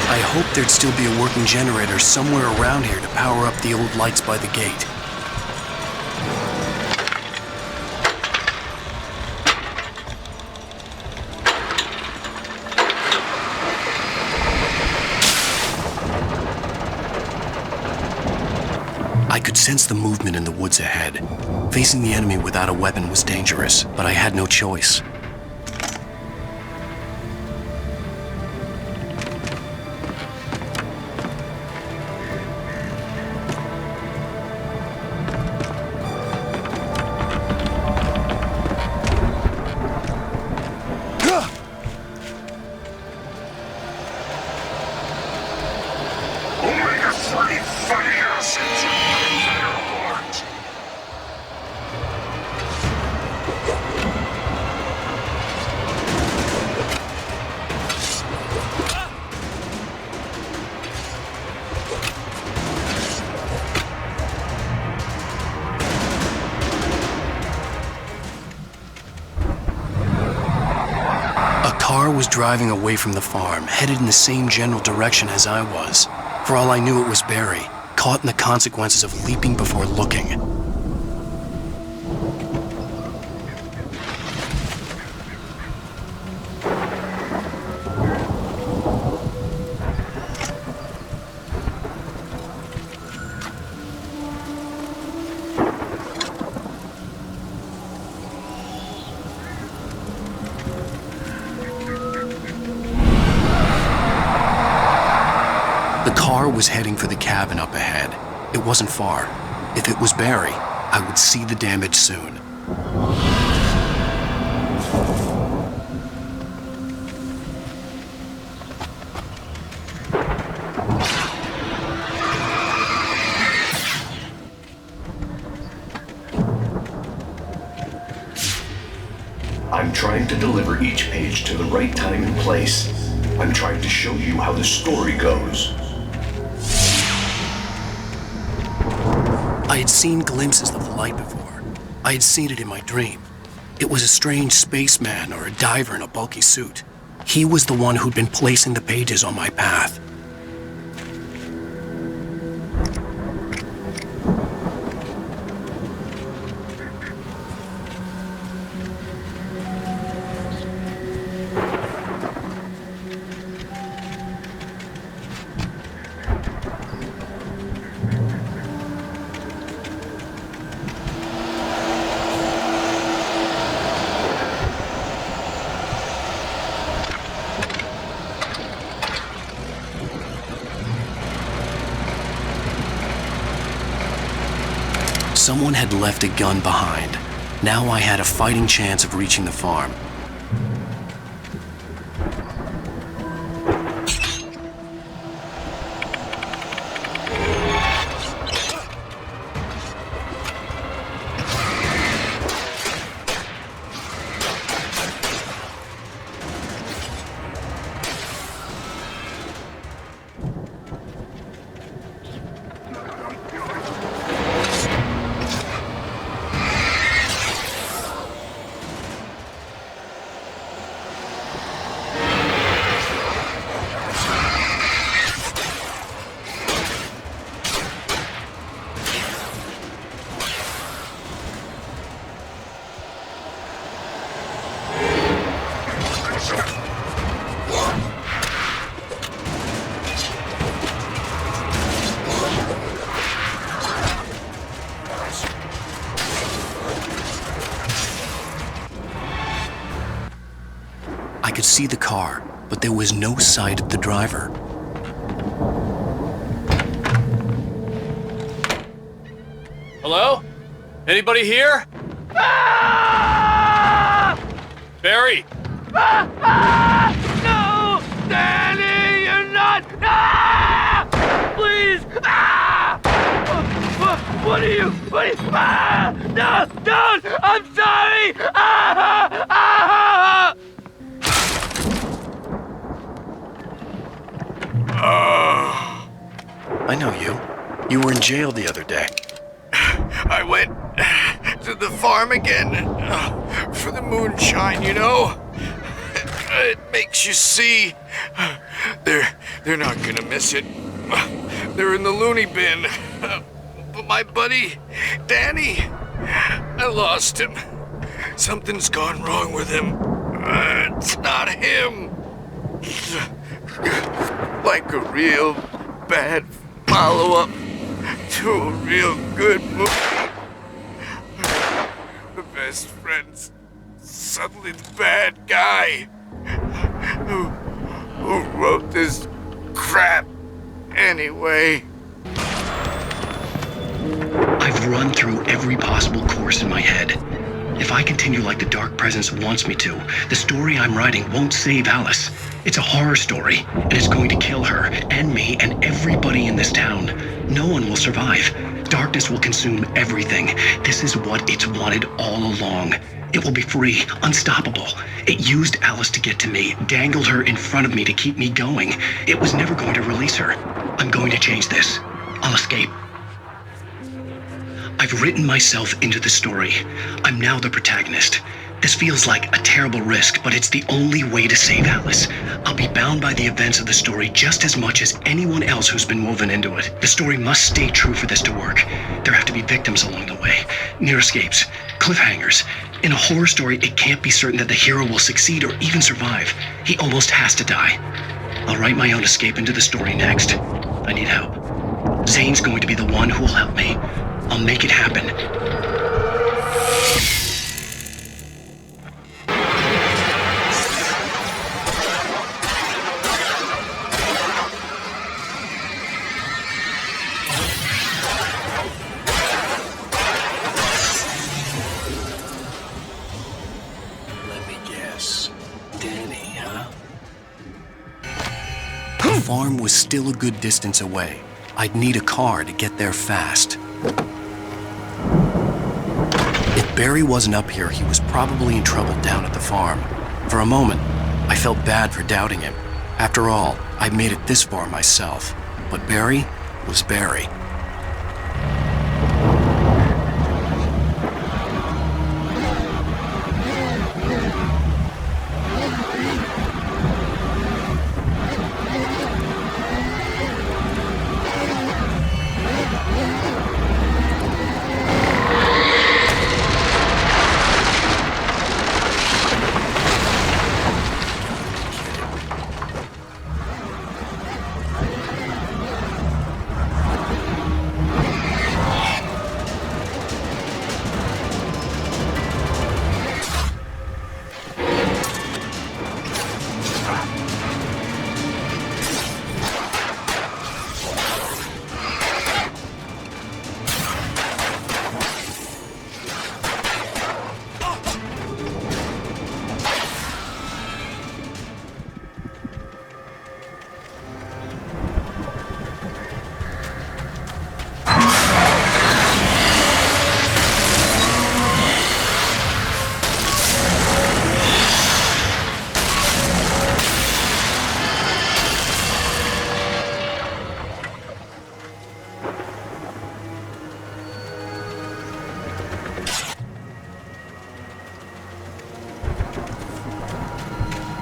I hoped there'd still be a working generator somewhere around here to power up the old lights by the gate. I could sense the movement in the woods ahead. Facing the enemy without a weapon was dangerous, but I had no choice. Was driving away from the farm, headed in the same general direction as I was. For all I knew, it was Barry, caught in the consequences of leaping before looking. The car was heading for the cabin up ahead. It wasn't far. If it was Barry, I would see the damage soon. I'm trying to deliver each page to the right time and place. I'm trying to show you how the story goes. I had seen glimpses of the light before. I had seen it in my dream. It was a strange spaceman or a diver in a bulky suit. He was the one who'd been placing the pages on my path. Someone had left a gun behind. Now I had a fighting chance of reaching the farm. I could see the car, but there was no sight of the driver. Hello? Anybody here? Ah! Barry! No! Danny, you're not! Ah! Please! Ah! What are you? Ah! No! Don't! I'm sorry! Ah! Ah! You were in jail the other day. I went to the farm again for the moonshine, you know? It makes you see. They're not gonna miss it. They're in the loony bin. But my buddy, Danny, I lost him. Something's gone wrong with him. It's not him. Like a real bad follow-up to a real good movie. The best friend's suddenly the bad guy who wrote this crap anyway. I've run through every possible course in my head. If I continue like the Dark Presence wants me to, the story I'm writing won't save Alice. It's a horror story, and it's going to kill her, and me, and everybody in this town. No one will survive. Darkness will consume everything. This is what it's wanted all along. It will be free, unstoppable. It used Alice to get to me, dangled her in front of me to keep me going. It was never going to release her. I'm going to change this. I'll escape. I've written myself into the story. I'm now the protagonist. This feels like a terrible risk, but it's the only way to save Alice. I'll be bound by the events of the story just as much as anyone else who's been woven into it. The story must stay true for this to work. There have to be victims along the way, near escapes, cliffhangers. In a horror story, it can't be certain that the hero will succeed or even survive. He almost has to die. I'll write my own escape into the story next. I need help. Zane's going to be the one who will help me. I'll make it happen. Let me guess. Danny, huh? The farm was still a good distance away. I'd need a car to get there fast. If Barry wasn't up here, he was probably in trouble down at the farm. For a moment, I felt bad for doubting him. After all, I'd made it this far myself. But Barry was Barry.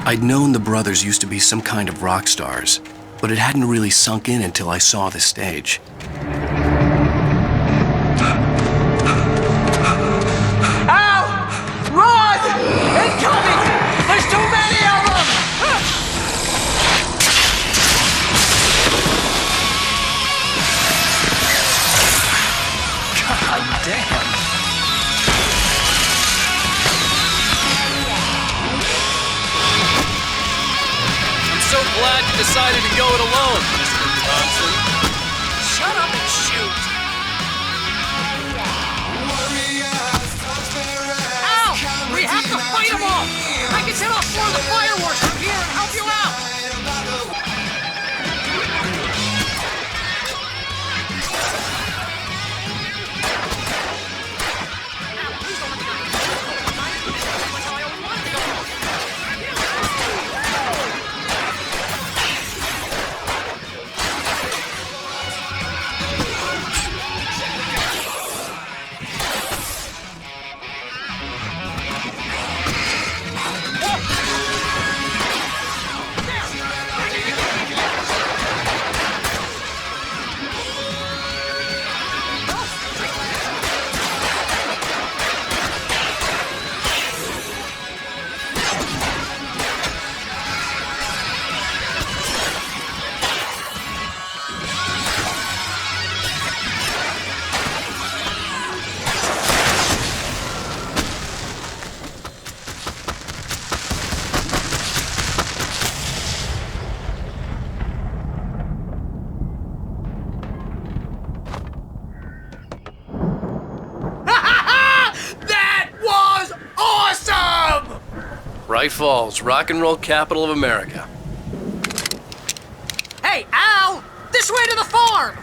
I'd known the brothers used to be some kind of rock stars, but it hadn't really sunk in until I saw the stage. Ow! Run! Incoming! There's too many of them! God damn! I'm so glad you decided to go it alone, Mr. Thompson. Shut up and shoot! Ow! We have to fight them all! I can set off more of the fireworks from here and help you out! Bright Falls, rock and roll capital of America. Hey, Al! This way to the farm!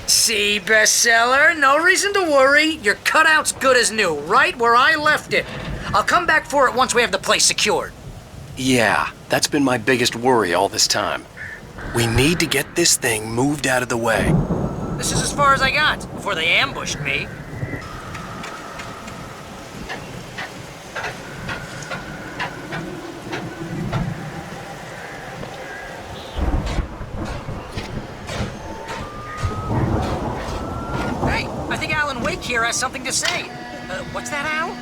See, bestseller? No reason to worry. Your cutout's good as new, right where I left it. I'll come back for it once we have the place secured. Yeah, that's been my biggest worry all this time. We need to get this thing moved out of the way. This is as far as I got before they ambushed me. Hey, I think Alan Wake here has something to say. What's that, Al?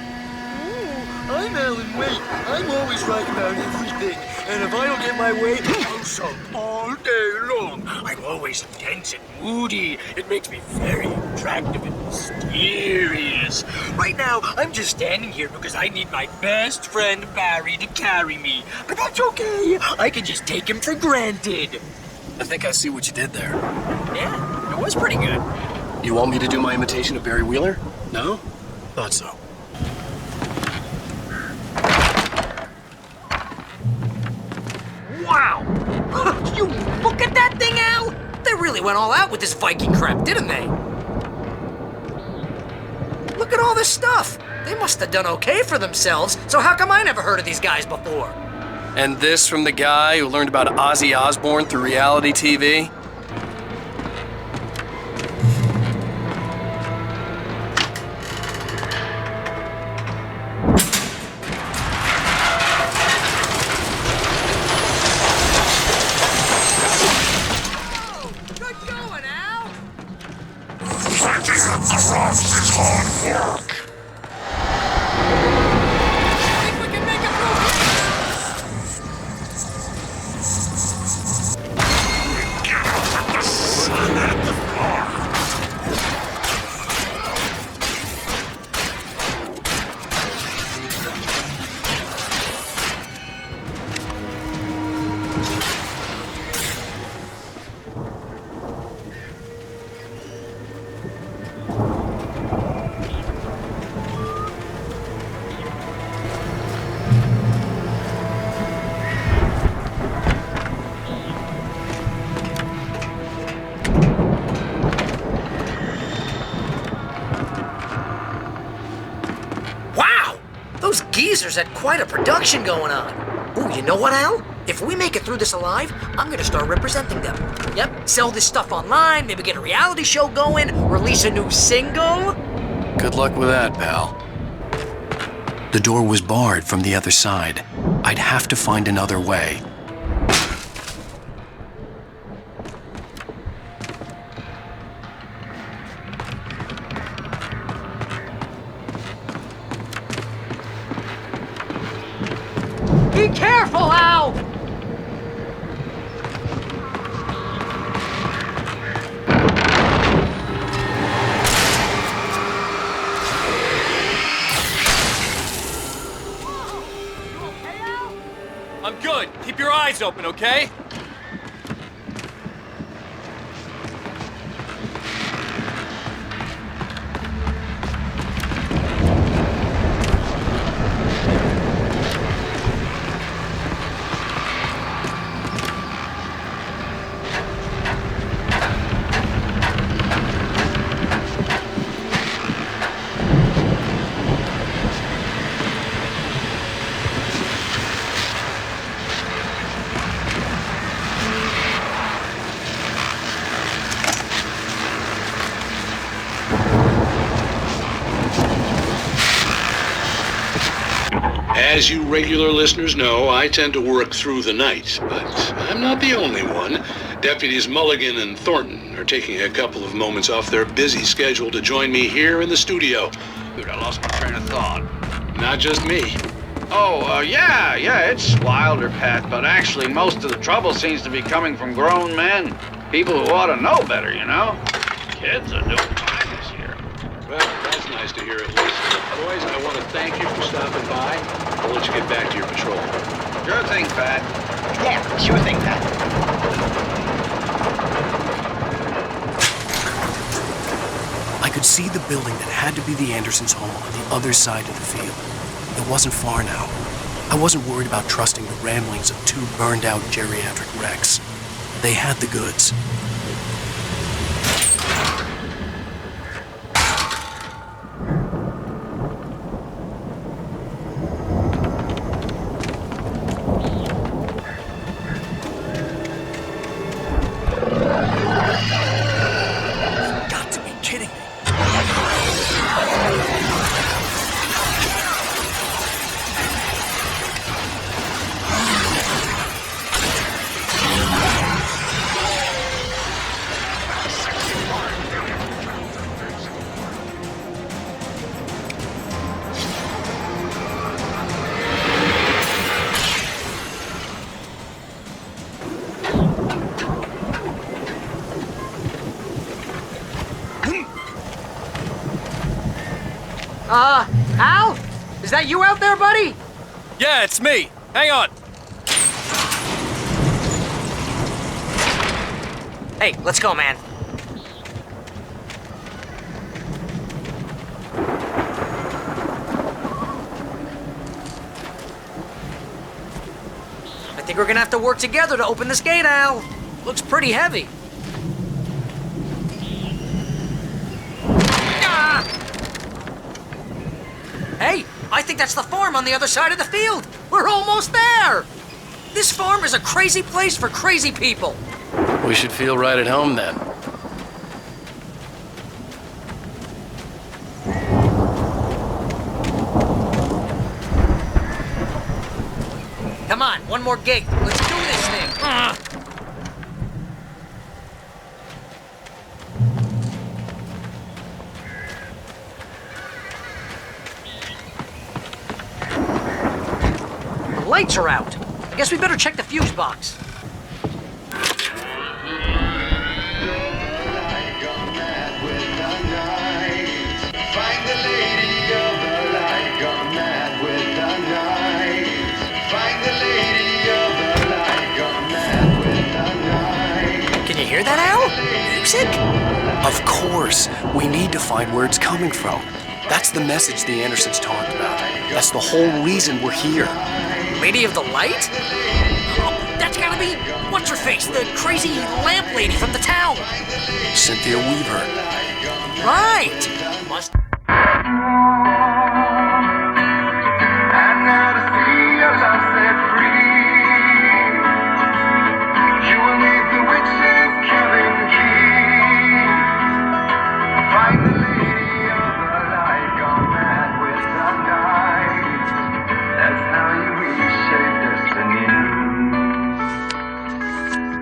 I'm Alan Wake. I'm always right about everything. And if I don't get my way, I'll sulk all day long. I'm always tense and moody. It makes me very attractive and mysterious. Right now, I'm just standing here because I need my best friend Barry to carry me. But that's okay. I can just take him for granted. I think I see what you did there. Yeah, it was pretty good. You want me to do my imitation of Barry Wheeler? No? Thought so. Wow! You look at that thing, Al! They really went all out with this Viking crap, didn't they? Look at all this stuff! They must have done okay for themselves, so how come I never heard of these guys before? And this from the guy who learned about Ozzy Osbourne through reality TV? Good going, Al! Think we can make it through here? Wow! Those geezers had quite a production going on. Ooh, you know what, Al? If we make it through this alive, I'm gonna start representing them. Yep, sell this stuff online, maybe get a reality show going, release a new single. Good luck with that, pal. The door was barred from the other side. I'd have to find another way. Be careful, Al! I'm good. Keep your eyes open, okay? As you regular listeners know, I tend to work through the night, but I'm not the only one. Deputies Mulligan and Thornton are taking a couple of moments off their busy schedule to join me here in the studio. Dude, I lost my train of thought. Not just me. Yeah, it's wilder, Pat, but actually most of the trouble seems to be coming from grown men. People who ought to know better, you know? Kids are doing fine this year. Well, that's nice to hear at least. Boys, I want to thank you for stopping by. I'll let you get back to your patrol. Sure thing, Pat. Yeah, sure thing, Pat. I could see the building that had to be the Andersons' home on the other side of the field. It wasn't far now. I wasn't worried about trusting the ramblings of two burned-out geriatric wrecks. They had the goods. Got to be kidding me. Al? Is that you out there, buddy? Yeah, it's me. Hang on. Hey, let's go, man. I think we're gonna have to work together to open this gate, Al. Looks pretty heavy. Ah! Hey, I think that's the farm on the other side of the field. We're almost there. This farm is a crazy place for crazy people. We should feel right at home then. Come on, one more gate. Let's do this thing. The lights are out. I guess we better check the fuse box. Can you hear that, Al? Music? Of course. We need to find where it's coming from. That's the message the Andersons talked about. That's the whole reason we're here. Lady of the Light? Oh, that's gotta be what's-her-face, the crazy lamp lady from the town. Cynthia Weaver. Right. Must.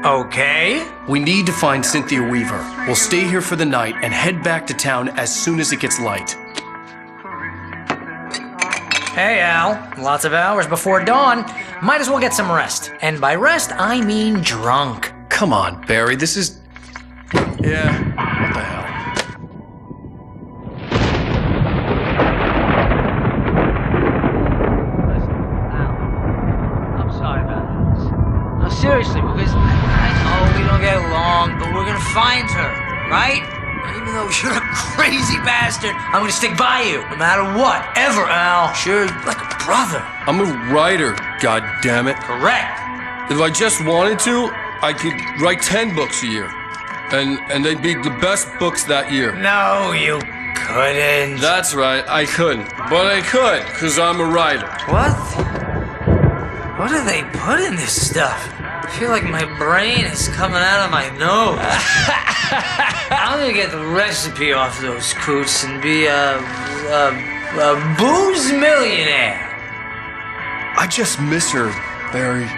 Okay. We need to find Cynthia Weaver. We'll stay here for the night and head back to town as soon as it gets light. Hey, Al. Lots of hours before dawn. Might as well get some rest. And by rest, I mean drunk. Come on, Barry, this is... Yeah, what the hell? I'm sorry about this. No, seriously, because I know we don't get along, but we're gonna find her, right? Even though you're a crazy bastard, I'm gonna stick by you, no matter what, ever, Al. Sure, like a brother. I'm a writer, goddammit. Correct. If I just wanted to, I could write 10 books a year. And they'd be the best books that year. No, you couldn't. That's right, I couldn't. But I could, because I'm a writer. What? What do they put in this stuff? I feel like my brain is coming out of my nose. I'm gonna get the recipe off those coots and be a booze millionaire. I just miss her, Barry.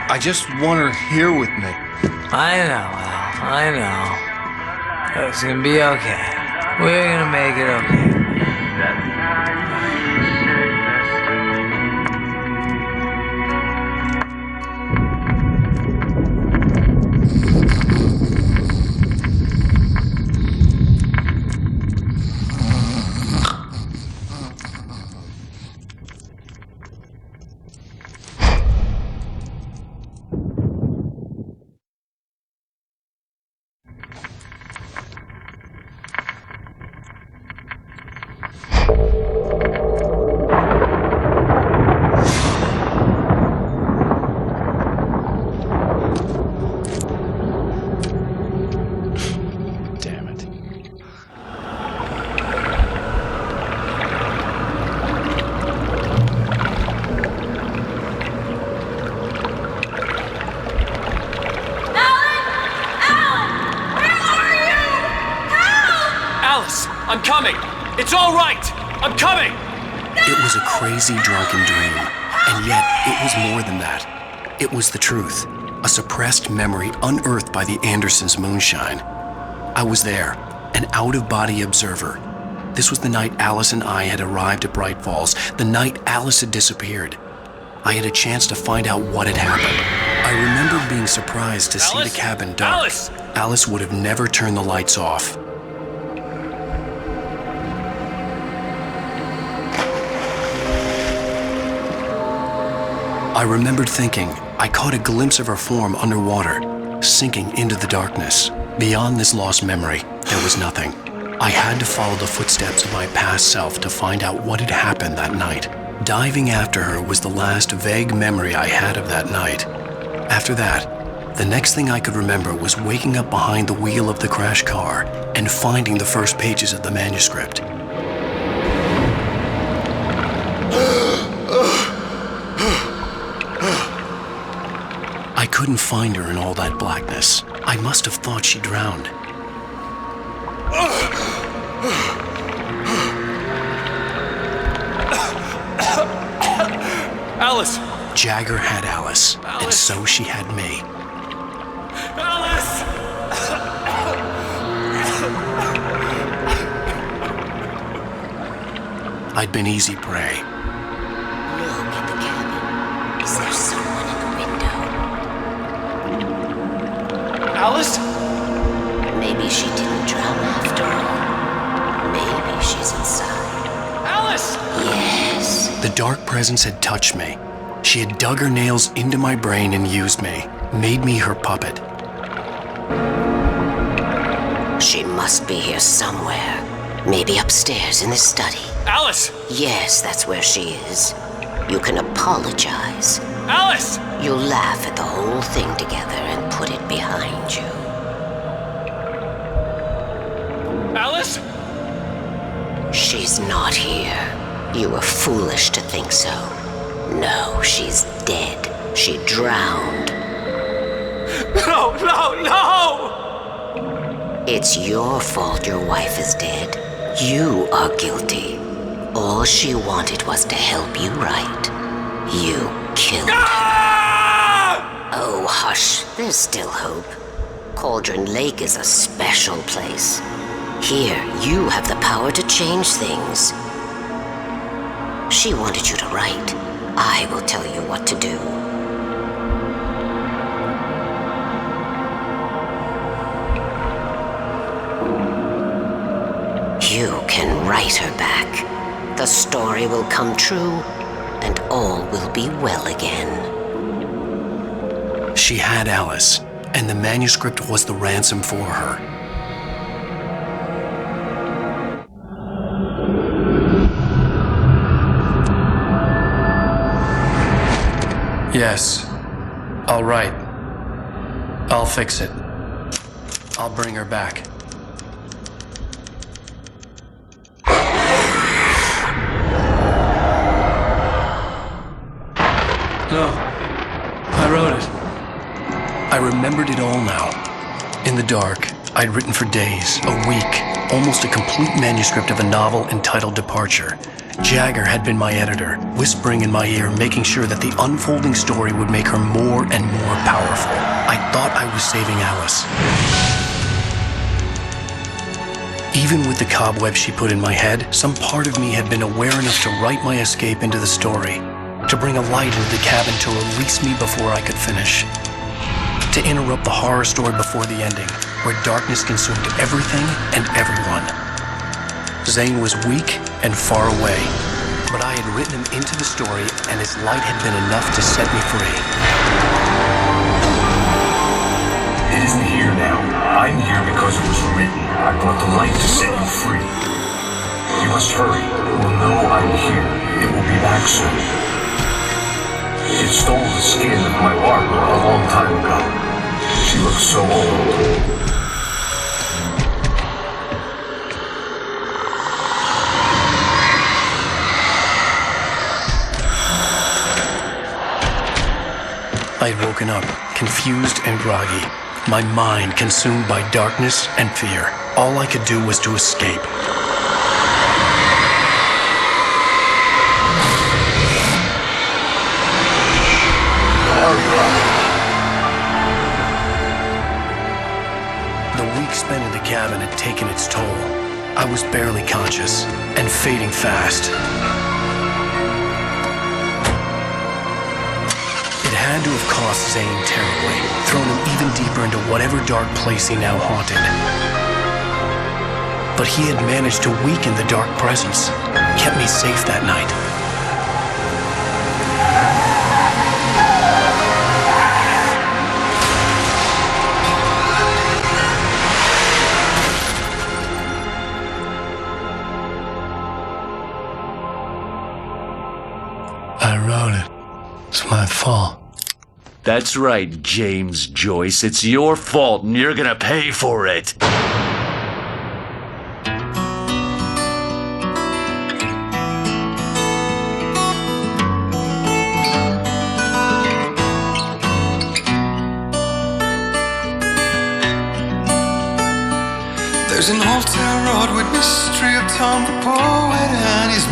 I just want her here with me. I know, Al. I know. It's gonna be okay. We're gonna make it okay. I'm coming! It's all right! I'm coming! It was a crazy, drunken dream, and yet it was more than that. It was the truth, a suppressed memory unearthed by the Andersons' moonshine. I was there, an out-of-body observer. This was the night Alice and I had arrived at Bright Falls, the night Alice had disappeared. I had a chance to find out what had happened. I remember being surprised to see the cabin dark. Alice! Alice would have never turned the lights off. I remembered thinking I caught a glimpse of her form underwater, sinking into the darkness. Beyond this lost memory, there was nothing. I had to follow the footsteps of my past self to find out what had happened that night. Diving after her was the last vague memory I had of that night. After that, the next thing I could remember was waking up behind the wheel of the crash car and finding the first pages of the manuscript. I couldn't find her in all that blackness. I must have thought she drowned. Alice! Jagger had Alice, and so she had me. Alice! I'd been easy prey. Look at the cabin. Is there someone in the window? Alice? Maybe she didn't drown after all. Maybe she's inside. Alice! Yes. The dark presence had touched me. She had dug her nails into my brain and used me, made me her puppet. She must be here somewhere. Maybe upstairs in the study. Alice! Yes, that's where she is. You can apologize. Alice! You'll laugh at the whole thing together and put it behind you. Alice? She's not here. You were foolish to think so. No, she's dead. She drowned. No, no, no! It's your fault your wife is dead. You are guilty. All she wanted was to help you right. You killed her. Oh, hush. There's still hope. Cauldron Lake is a special place. Here, you have the power to change things. She wanted you to write. I will tell you what to do. You can write her back. The story will come true, and all will be well again. She had Alice, and the manuscript was the ransom for her. Yes. All right. I'll fix it. I'll bring her back. No. I wrote it. I remembered it all now. In the dark, I'd written for days, a week, almost a complete manuscript of a novel entitled Departure. Jagger had been my editor, whispering in my ear, making sure that the unfolding story would make her more and more powerful. I thought I was saving Alice. Even with the cobwebs she put in my head, some part of me had been aware enough to write my escape into the story, to bring a light into the cabin to release me before I could finish, to interrupt the horror story before the ending, where darkness consumed everything and everyone. Zane was weak and far away, but I had written him into the story, and his light had been enough to set me free. It isn't here now. I'm here because it was written. I brought the light to set you free. You must hurry. It will know I'm here. It will be back soon. It stole the skin of my Barbara a long time ago. She looks so old. I had woken up, confused and groggy, my mind consumed by darkness and fear. All I could do was to escape. week spent in the cabin had taken its toll. I was barely conscious and fading fast. It had to have cost Zane terribly, thrown him even deeper into whatever dark place he now haunted. But he had managed to weaken the dark presence, kept me safe that night. I wrote it. It's my fault. That's right, James Joyce. It's your fault, and you're gonna pay for it. There's an old town road with mystery of Tom the poet and his